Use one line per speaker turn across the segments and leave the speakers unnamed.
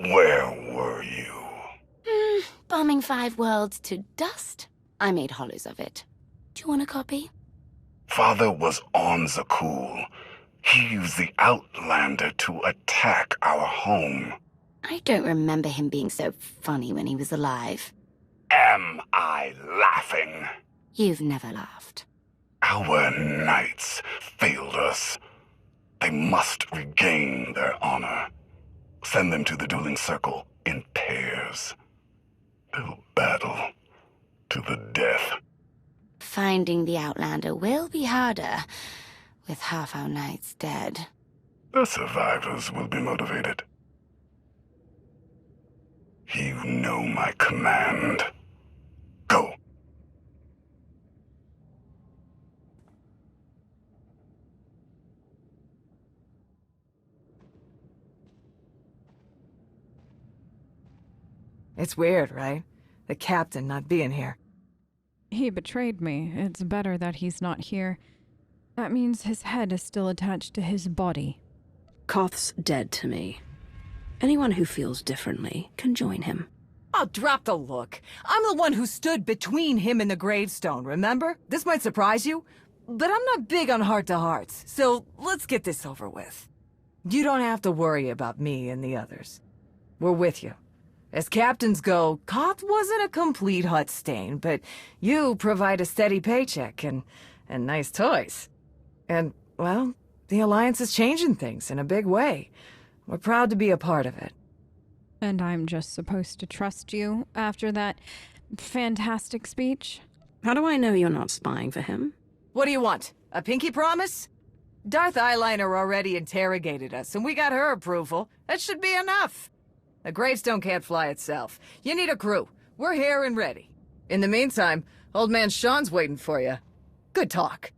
Where were you?
Bombing 5 worlds to dust. I made hollows of it. Do you want a copy?
Father was on Zakul. He used the Outlander to attack our home.
I don't remember him being so funny when he was alive.
Am I laughing?
You've never laughed.
Our knights failed us. They must regain their honor. Send them to the dueling circle in pairs. They'll battle to the death.
Finding the Outlander will be harder, with half our knights dead.
The survivors will be motivated. You know my command. Go.
It's weird, right? The captain not being here.
He betrayed me. It's better that he's not here. That means his head is still attached to his body.
Koth's dead to me. Anyone who feels differently can join him.
Oh, drop the look. I'm the one who stood between him and the gravestone, remember? This might surprise you, but I'm not big on heart-to-hearts, so let's get this over with. You don't have to worry about me and the others. We're with you. As captains go, Koth wasn't a complete hut stain, but you provide a steady paycheck and nice toys. And, well, the Alliance is changing things in a big way. We're proud to be a part of it.
And I'm just supposed to trust you after that fantastic speech?
How do I know you're not spying for him?
What do you want? A pinky promise? Darth Eyeliner already interrogated us, and we got her approval. That should be enough. A gravestone can't fly itself. You need a crew. We're here and ready. In the meantime, old man Sean's waiting for you. Good talk.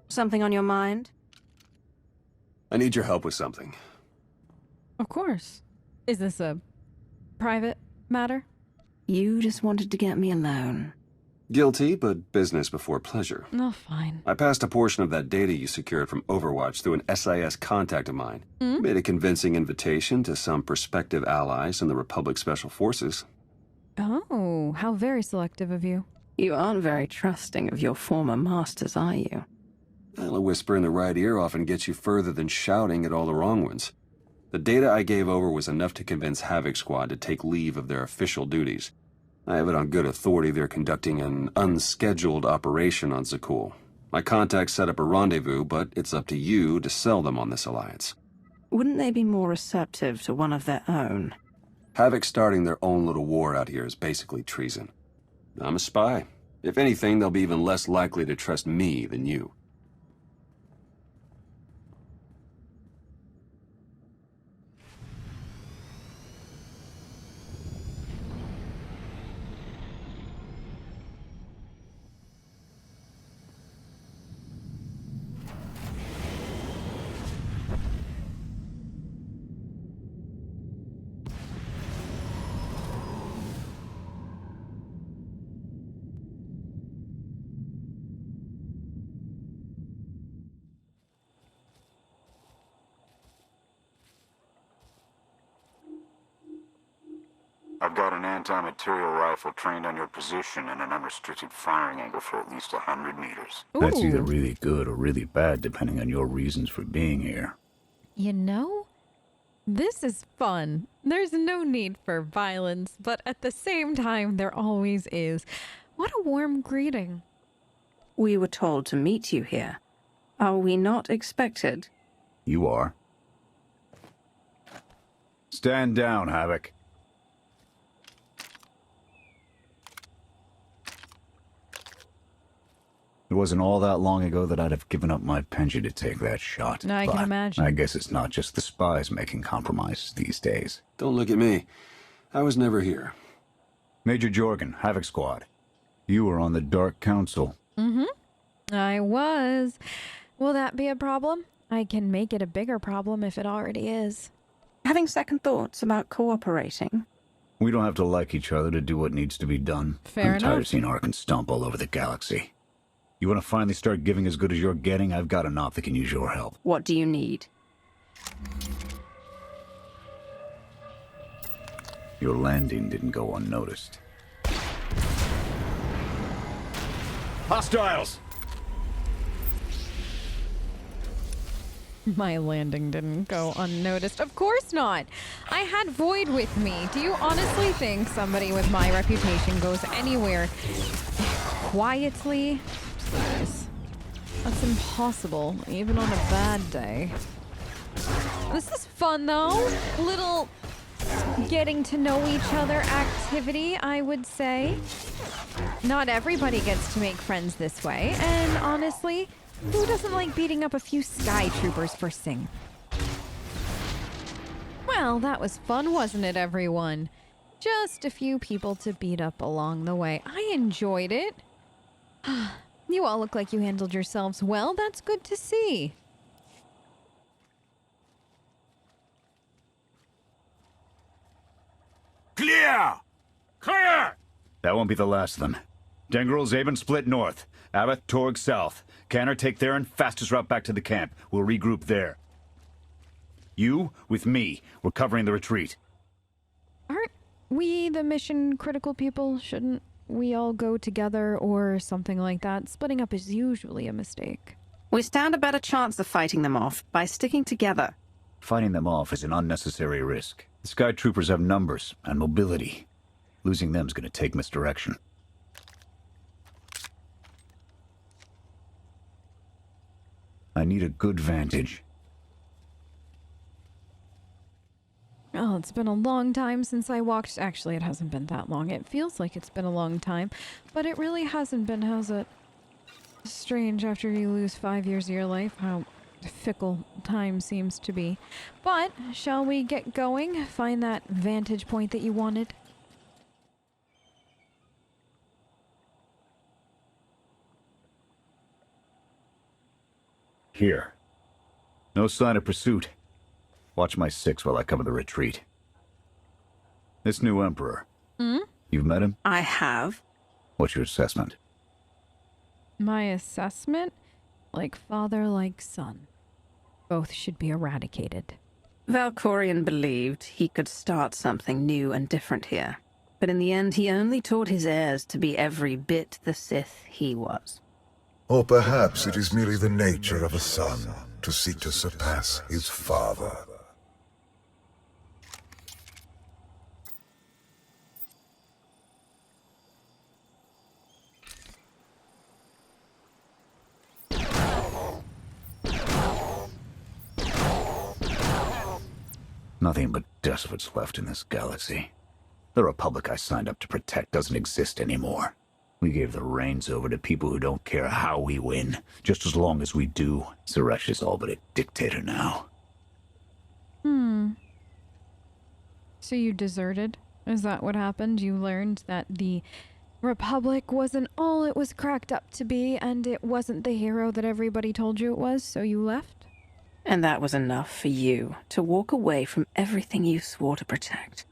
Something on your mind?
I need your help with something.
Of course. Is this a private matter?
You just wanted to get me alone.
Guilty, but business before pleasure.
Oh, fine.
I passed a portion of that data you secured from Overwatch through an SIS contact of mine. Made a convincing invitation to some prospective allies in the Republic Special Forces.
Oh, how very selective of you.
You aren't very trusting of your former masters, are you?
Well, a whisper in the right ear often gets you further than shouting at all the wrong ones. The data I gave over was enough to convince Havoc Squad to take leave of their official duties. I have it on good authority they're conducting an unscheduled operation on Zakul. My contacts set up a rendezvous, but it's up to you to sell them on this alliance.
Wouldn't they be more receptive to one of their own?
Havoc starting their own little war out here is basically treason. I'm a spy. If anything, they'll be even less likely to trust me than you.
I've got an anti-material rifle trained on your position and an unrestricted firing angle for at least 100 meters.
That's either
Ooh.
really good or really bad, depending on your reasons for being here.
You know, this is fun. There's no need for violence, but at the same time, there always is. What a warm greeting.
We were told to meet you here. Are we not expected?
You are. Stand down, Havoc. It wasn't all that long ago that I'd have given up my pension to take that shot.
I can
but
imagine.
I guess it's not just the spies making compromises these days.
Don't look at me. I was never here.
Major Jorgen, Havoc Squad. You were on the Dark Council.
I was. Will that be a problem? I can make it a bigger problem if it already is.
Having second thoughts about cooperating?
We don't have to like each other to do what needs to be done.
Fair
I'm tired
enough.
of seeing Ark and stomp all over the galaxy. You want to finally start giving as good as you're getting? I've got an op that can use your help.
What do you need?
Your landing didn't go unnoticed. Hostiles!
My landing didn't go unnoticed. Of course not. I had Void with me. Do you honestly think somebody with my reputation goes anywhere quietly? Please. That's impossible, even on a bad day. This is fun, though. Little getting to know each other activity, I would say. Not everybody gets to make friends this way, and honestly, who doesn't like beating up a few sky troopers for Sing? Well, that was fun, wasn't it, everyone? Just a few people to beat up along the way. I enjoyed it. You all look like you handled yourselves well. That's good to see.
Clear! Clear! That won't be the last of them. Dengrel, Zaven split north. Abath, Torg south. Canner take Theron, fastest route back to the camp. We'll regroup there. You, with me, we're covering the retreat.
Aren't we the mission critical people? Shouldn't we all go together or something like that? Splitting up is usually a mistake.
We stand a better chance of fighting them off by sticking together.
Fighting them off is an unnecessary risk. The Sky Troopers have numbers and mobility. Losing them's gonna take misdirection. I need a good vantage.
Oh, it's been a long time since I walked. Actually, it hasn't been that long. It feels like it's been a long time, but it really hasn't been, has it? Strange after you lose 5 years of your life, how fickle time seems to be. But, shall we get going? Find that vantage point that you wanted?
Here. No sign of pursuit. Watch my six while I cover the retreat. This new Emperor. You've met him?
I have.
What's your assessment?
My assessment? Like father, like son. Both should be eradicated.
Valkorion believed he could start something new and different here. But in the end, he only taught his heirs to be every bit the Sith he was.
Or perhaps it is merely the nature of a son to seek to surpass his father.
Nothing but despots left in this galaxy. The Republic I signed up to protect doesn't exist anymore. We gave the reins over to people who don't care how we win, just as long as we do. Suresh is all but a dictator now.
So you deserted? Is that what happened? You learned that the Republic wasn't all it was cracked up to be, and it wasn't the hero that everybody told you it was, so you left?
And that was enough for you to walk away from everything you swore to protect.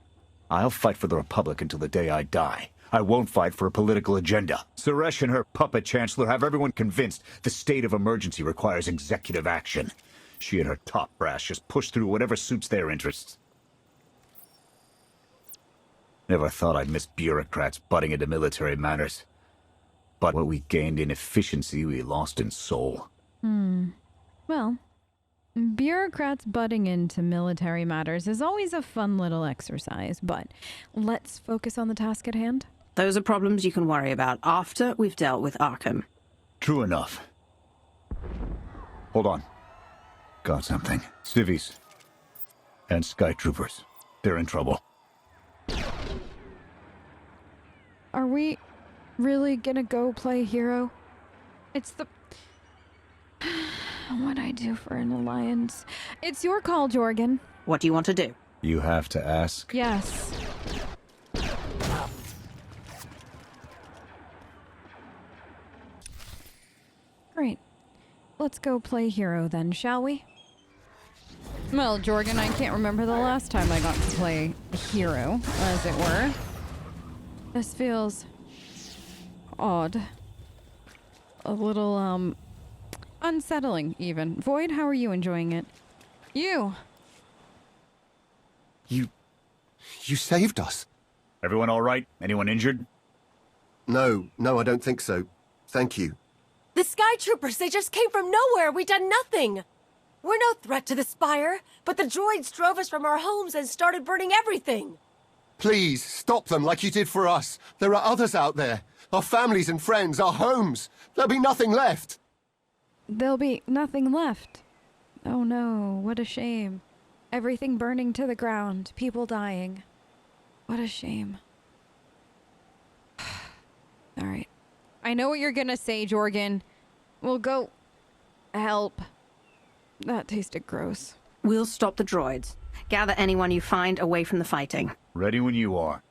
I'll fight for the Republic until the day I die. I won't fight for a political agenda. Suresh and her puppet chancellor have everyone convinced the state of emergency requires executive action. She and her top brass just push through whatever suits their interests. Never thought I'd miss bureaucrats butting into military matters. But what we gained in efficiency, we lost in soul.
Well, bureaucrats butting into military matters is always a fun little exercise, but let's focus on the task at hand.
Those are problems you can worry about after we've dealt with Arkham.
True enough. Hold on. Got something. Civvies. And Sky Troopers. They're in trouble.
Are we really gonna go play hero? It's the... What'd I do for an alliance? It's your call, Jorgen.
What do you want to do?
You have to ask?
Yes. Great. Let's go play hero then, shall we? Well, Jorgen, I can't remember the last time I got to play a hero, as it were. This feels odd. A little, unsettling, even. Void, how are you enjoying it? You!
You saved us.
Everyone all right? Anyone injured?
No, I don't think so. Thank you.
The Sky Troopers, they just came from nowhere. We done nothing. We're no threat to the Spire, but the droids drove us from our homes and started burning everything.
Please, stop them like you did for us. There are others out there. Our families and friends, our homes. There'll be nothing left.
There'll be nothing left. Oh no, what a shame. Everything burning to the ground, people dying. What a shame. Alright. I know what you're gonna say, Jorgen. We'll go help. That tasted gross.
We'll stop the droids. Gather anyone you find away from the fighting.
Ready when you are.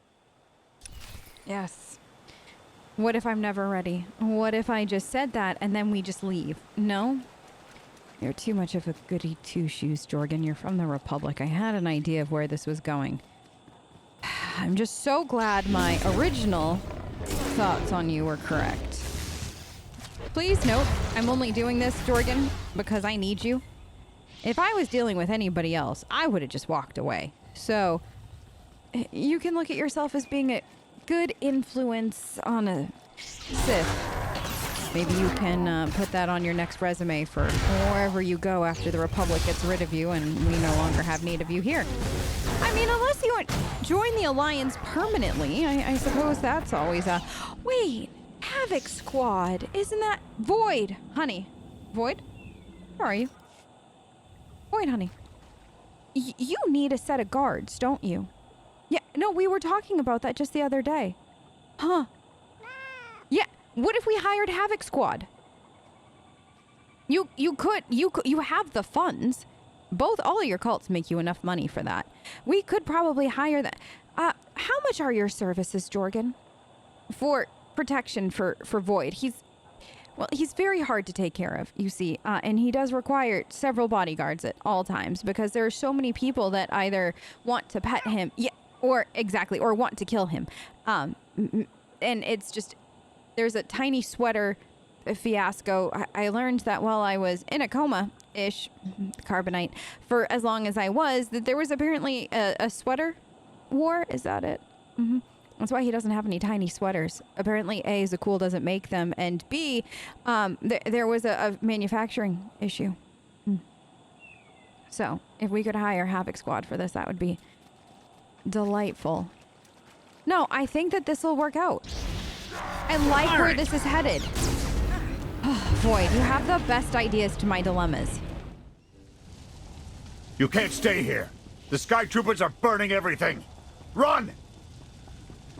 Yes. What if I'm never ready? What if I just said that and then we just leave? No? You're too much of a goody two-shoes, Jorgen. You're from the Republic. I had an idea of where this was going. I'm just so glad my original thoughts on you were correct. Please note, I'm only doing this, Jorgen, because I need you. If I was dealing with anybody else, I would have just walked away. So, you can look at yourself as being a good influence on a Sith. Maybe you can put that on your next resume for wherever you go after the Republic gets rid of you and we no longer have need of you here. I mean, unless you join the Alliance permanently, I suppose that's always a... Wait, Havoc Squad, isn't that... Void, honey. Void? Where are you? Void, honey. You need a set of guards, don't you? Yeah, no, we were talking about that just the other day. Huh. Yeah, what if we hired Havoc Squad? You have the funds. All of your cults make you enough money for that. We could probably hire that. How much are your services, Jorgen? For protection for Void. He's very hard to take care of, you see, and he does require several bodyguards at all times because there are so many people that either want to pet him, or want to kill him. And it's just, there's a tiny sweater fiasco. I learned that while I was in a coma-ish, carbonite, for as long as I was, that there was apparently a sweater war. Is that it? Mm-hmm. That's why he doesn't have any tiny sweaters. Apparently, A, Zakul doesn't make them, and B, there was a manufacturing issue. So, if we could hire Havoc Squad for this, that would be delightful. No, I think that this will work out. I like where this is headed. Void, you have the best ideas to my dilemmas.
You can't stay here. The Sky Troopers are burning everything. Run!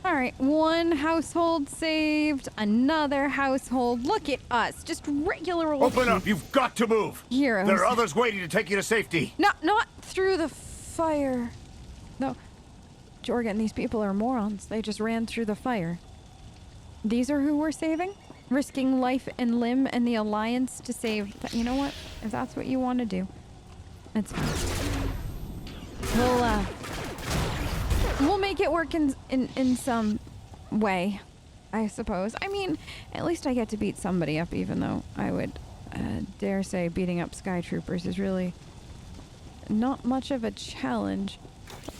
All right, one household saved, another household. Look at us, just regular old...
Open up, you've got to move.
Heroes.
There are others waiting to take you to safety.
No, not through the fire. No, Jorgen, these people are morons. They just ran through the fire. These are who we're saving? Risking life and limb and the Alliance to save... You know what? If that's what you want to do, it's fine. We'll make it work in some way, I suppose. I mean, at least I get to beat somebody up, even though I would dare say beating up Sky Troopers is really not much of a challenge.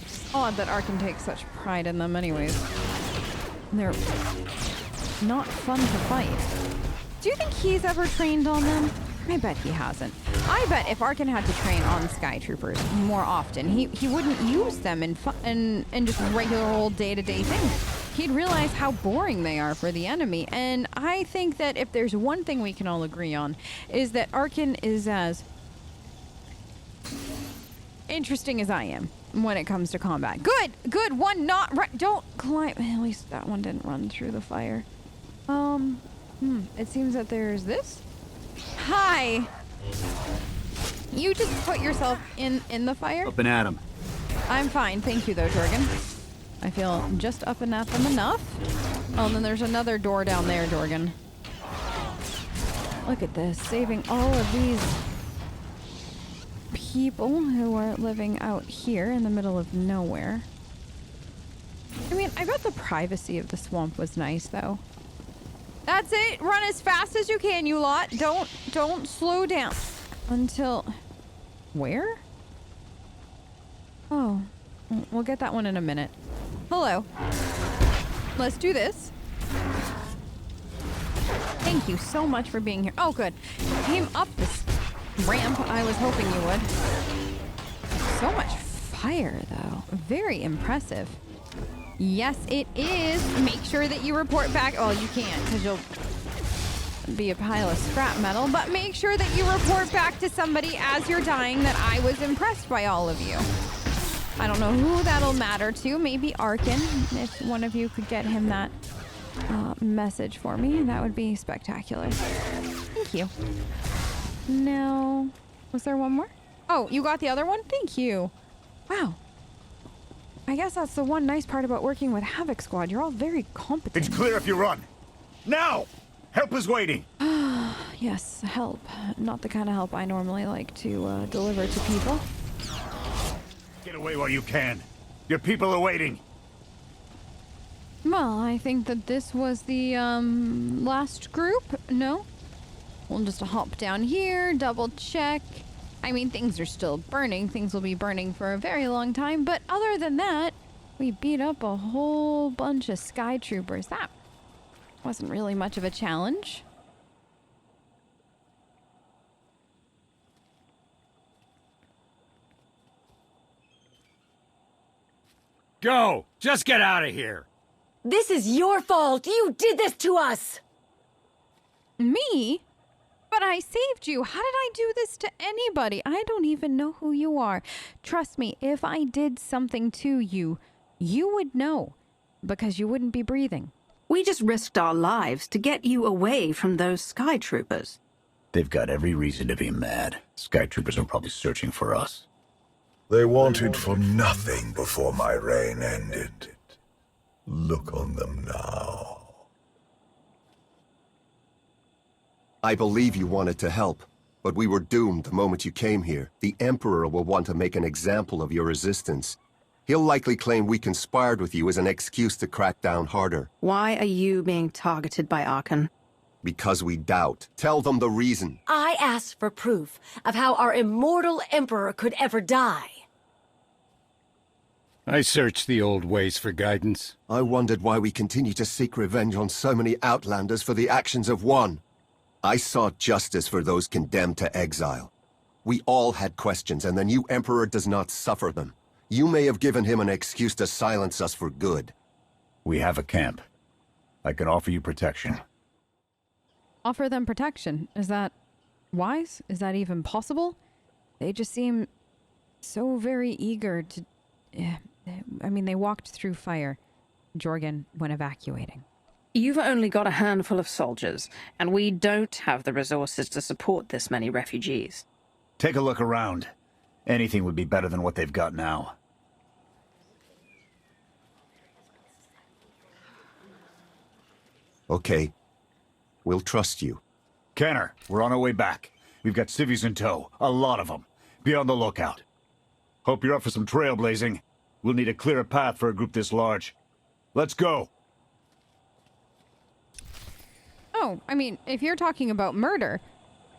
It's odd that Arkin takes such pride in them anyways. They're not fun to fight. Do you think he's ever trained on them? I bet he hasn't. I bet if Arkin had to train on Sky Troopers more often, he wouldn't use them in just regular old day-to-day things. He'd realize how boring they are for the enemy. And I think that if there's one thing we can all agree on, is that Arkin is as interesting as I am when it comes to combat. Good, one not right. Don't climb. At least that one didn't run through the fire. It seems that there's this. Hi! You just put yourself in the fire?
Up and at 'em.
I'm fine, thank you though, Jorgen. I feel just up and at them enough. Oh, and then there's another door down there, Jorgen. Look at this, saving all of these people who are living out here in the middle of nowhere. I mean, I bet the privacy of the swamp was nice, though. That's it. Run as fast as you can, you lot. Don't slow down until... Where? Oh, we'll get that one in a minute. Hello. Let's do this. Thank you so much for being here. Oh, good. You came up this ramp. I was hoping you would. So much fire, though. Very impressive. Yes, it is. Make sure that you report back. Oh, you can't, because you'll be a pile of scrap metal. But make sure that you report back to somebody as you're dying that I was impressed by all of you. I don't know who that'll matter to. Maybe Arkin. If one of you could get him that message for me, that would be spectacular. Thank you. Now, was there one more? Oh, you got the other one? Thank you. Wow. I guess that's the one nice part about working with Havoc Squad. You're all very competent.
It's clear if you run. Now! Help is waiting.
Yes, help. Not the kind of help I normally like to deliver to people.
Get away while you can. Your people are waiting.
Well, I think that this was the last group. No? We'll just hop down here, double check. I mean, things are still burning. Things will be burning for a very long time. But other than that, we beat up a whole bunch of sky troopers. That wasn't really much of a challenge.
Go! Just get out of here!
This is your fault! You did this to us!
Me? But I saved you. How did I do this to anybody? I don't even know who you are. Trust me, if I did something to you, you would know. Because you wouldn't be breathing.
We just risked our lives to get you away from those sky troopers.
They've got every reason to be mad. Sky troopers are probably searching for us.
They wanted for nothing before my reign ended. Look on them now.
I believe you wanted to help, but we were doomed the moment you came here. The Emperor will want to make an example of your resistance. He'll likely claim we conspired with you as an excuse to crack down harder.
Why are you being targeted by Archon?
Because we doubt. Tell them the reason.
I asked for proof of how our immortal Emperor could ever die.
I searched the old ways for guidance.
I wondered why we continue to seek revenge on so many Outlanders for the actions of one. I sought justice for those condemned to exile. We all had questions, and the new Emperor does not suffer them. You may have given him an excuse to silence us for good.
We have a camp. I can offer you protection.
Offer them protection. Is that wise? Is that even possible? They just seem so very eager to... I mean, they walked through fire. Jorgen went evacuating.
You've only got a handful of soldiers, and we don't have the resources to support this many refugees.
Take a look around. Anything would be better than what they've got now.
Okay. We'll trust you.
Kenner, we're on our way back. We've got civvies in tow. A lot of them. Be on the lookout. Hope you're up for some trailblazing. We'll need a clearer path for a group this large. Let's go!
Oh, I mean, if you're talking about murder,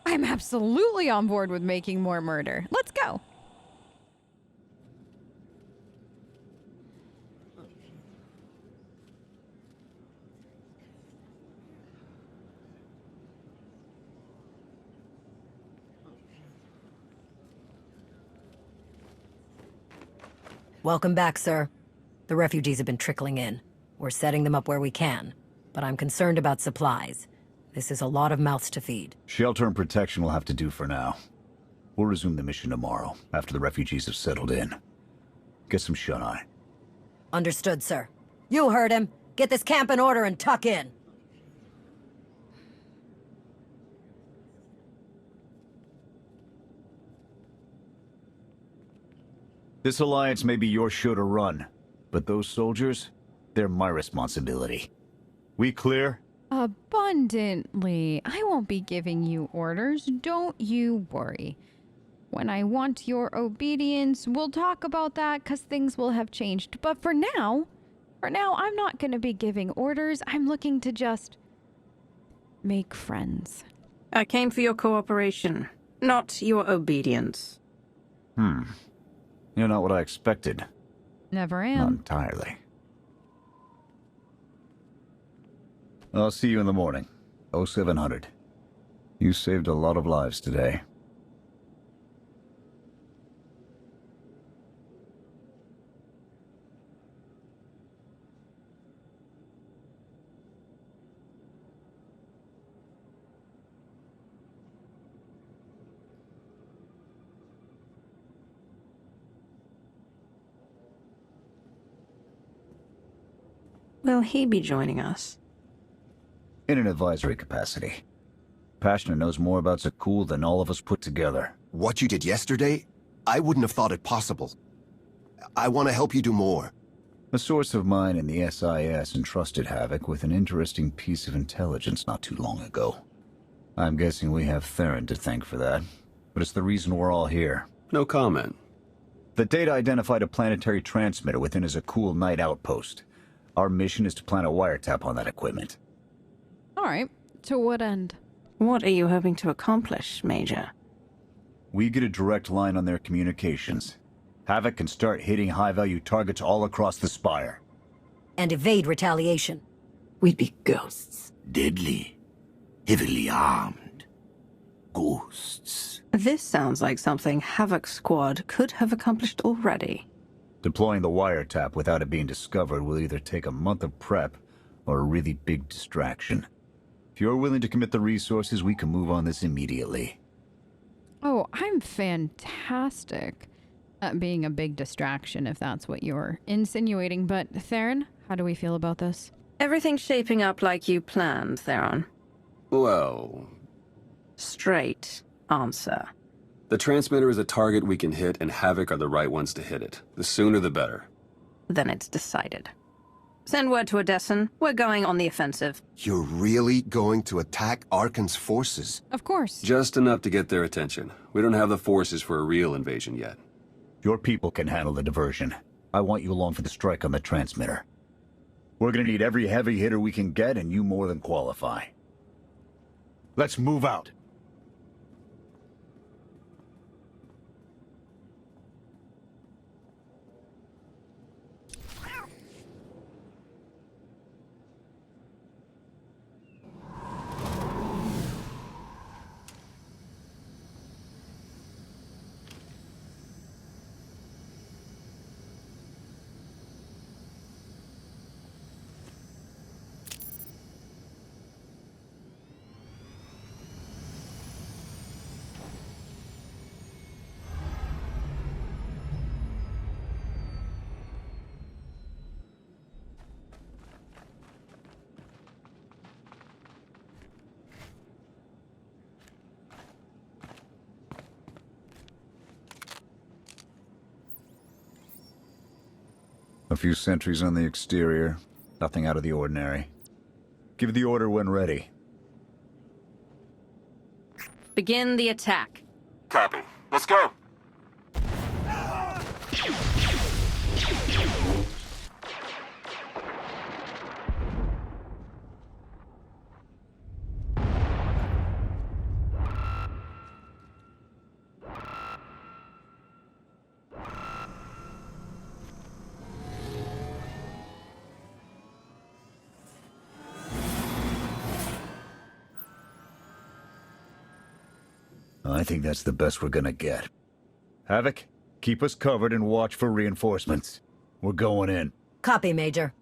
I'm absolutely on board with making more murder. Let's go!
Welcome back, sir. The refugees have been trickling in. We're setting them up where we can, but I'm concerned about supplies. This is a lot of mouths to feed.
Shelter and protection will have to do for now. We'll resume the mission tomorrow, after the refugees have settled in. Get some shut-eye.
Understood, sir. You heard him. Get this camp in order and tuck in.
This alliance may be your show to run, but those soldiers, they're my responsibility. We clear?
Abundantly. I won't be giving you orders. Don't you worry. When I want your obedience, we'll talk about that because things will have changed. But for now, I'm not going to be giving orders. I'm looking to just make friends.
I came for your cooperation, not your obedience.
You're not what I expected.
Never
Not
am.
entirely. I'll see you in the morning. 0700. You saved a lot of lives today.
Will he be joining us?
In an advisory capacity. Pashner knows more about Zakul than all of us put together.
What you did yesterday, I wouldn't have thought it possible. I want to help you do more.
A source of mine in the SIS entrusted Havoc with an interesting piece of intelligence not too long ago. I'm guessing we have Theron to thank for that, but it's the reason we're all here.
No comment.
The data identified a planetary transmitter within a Zakul night outpost. Our mission is to plant a wiretap on that equipment.
All right. To what end?
What are you hoping to accomplish, Major?
We get a direct line on their communications. Havoc can start hitting high-value targets all across the Spire.
And evade retaliation.
We'd be ghosts. Deadly. Heavily armed. Ghosts.
This sounds like something Havoc Squad could have accomplished already.
Deploying the wiretap without it being discovered will either take a month of prep or a really big distraction. If you're willing to commit the resources, we can move on this immediately.
Oh, I'm fantastic at being a big distraction, if that's what you're insinuating. But Theron, how do we feel about this?
Everything's shaping up like you planned, Theron.
Well...
Straight answer.
The transmitter is a target we can hit, and Havoc are the right ones to hit it. The sooner the better.
Then it's decided. Send word to Odessen. We're going on the offensive.
You're really going to attack Arkan's forces?
Of course.
Just enough to get their attention. We don't have the forces for a real invasion yet.
Your people can handle the diversion. I want you along for the strike on the transmitter. We're gonna need every heavy hitter we can get, and you more than qualify. Let's move out. A few sentries on the exterior. Nothing out of the ordinary. Give the order when ready.
Begin the attack.
Copy. Let's go.
I think that's the best we're gonna get. Havoc, keep us covered and watch for reinforcements. We're going in.
Copy, Major.